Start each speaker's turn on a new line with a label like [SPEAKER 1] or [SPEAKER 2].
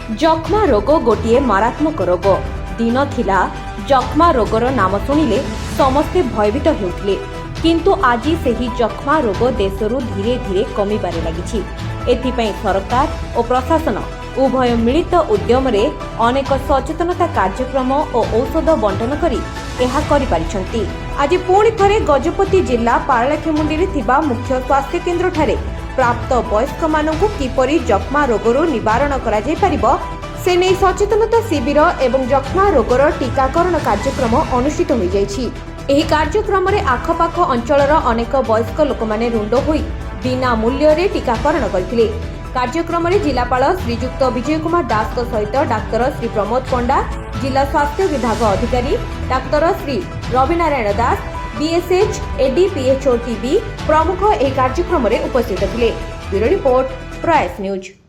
[SPEAKER 1] ଯକ୍ଷ୍ମା ରୋଗ ଗୋଟିଏ ମାରାତ୍ମକ ରୋଗ। ଦିନ ଥିଲା ଯକ୍ଷ୍ମା ରୋଗର ନାମ ଶୁଣିଲେ ସମସ୍ତେ ଭୟଭୀତ ହେଉଥିଲେ, କିନ୍ତୁ ଆଜି ସେହି ଯକ୍ଷ୍ମା ରୋଗ ଦେଶରୁ ଧୀରେ ଧୀରେ କମିବାରେ ଲାଗିଛି। ଏଥିପାଇଁ ସରକାର ଓ ପ୍ରଶାସନ ଉଭୟ ମିଳିତ ଉଦ୍ୟମରେ ଅନେକ ସଚେତନତା କାର୍ଯ୍ୟକ୍ରମ ଓ ଔଷଧ ବଣ୍ଟନ କରି ଏହା କରିପାରିଛନ୍ତି। ଆଜି ପୁଣି ଥରେ ଗଜପତି ଜିଲ୍ଲା ପାରଳାଖେମୁଣ୍ଡିରେ ଥିବା ମୁଖ୍ୟ ସ୍ୱାସ୍ଥ୍ୟ କେନ୍ଦ୍ରଠାରେ ପ୍ରାପ୍ତ ବୟସ୍କମାନଙ୍କୁ କିପରି ଯକ୍ଷ୍ମା ରୋଗରୁ ନିବାରଣ କରାଯାଇପାରିବ ସେ ନେଇ ସଚେତନତା ଶିବିର ଏବଂ ଯକ୍ଷ୍ମା ରୋଗର ଟୀକାକରଣ କାର୍ଯ୍ୟକ୍ରମ ଅନୁଷ୍ଠିତ ହୋଇଯାଇଛି। ଏହି କାର୍ଯ୍ୟକ୍ରମରେ ଆଖପାଖ ଅଞ୍ଚଳର ଅନେକ ବୟସ୍କ ଲୋକମାନେ ରୁଣ୍ଡ ହୋଇ ବିନା ମୂଲ୍ୟରେ ଟୀକାକରଣ କରିଥିଲେ। କାର୍ଯ୍ୟକ୍ରମରେ ଜିଲ୍ଲାପାଳ ଶ୍ରୀଯୁକ୍ତ ବିଜୟ କୁମାର ଦାସଙ୍କ ସହିତ ଡାକ୍ତର ଶ୍ରୀ ପ୍ରମୋଦ ପଣ୍ଡା, ଜିଲ୍ଲା ସ୍ୱାସ୍ଥ୍ୟ ବିଭାଗ ଅଧିକାରୀ ଡାକ୍ତର ଶ୍ରୀ ରବିନାରାୟଣ ଦାସ, बीएसएच एडीपीएचओ टीबी प्रमुख ଏହି କାର୍ଯ୍ୟକ୍ରମରେ ଉପସ୍ଥିତ ଥିଲେ। ବ୍ୟୁରୋ ରିପୋର୍ଟ, ପ୍ରୟାସ ନ୍ୟୁଜ।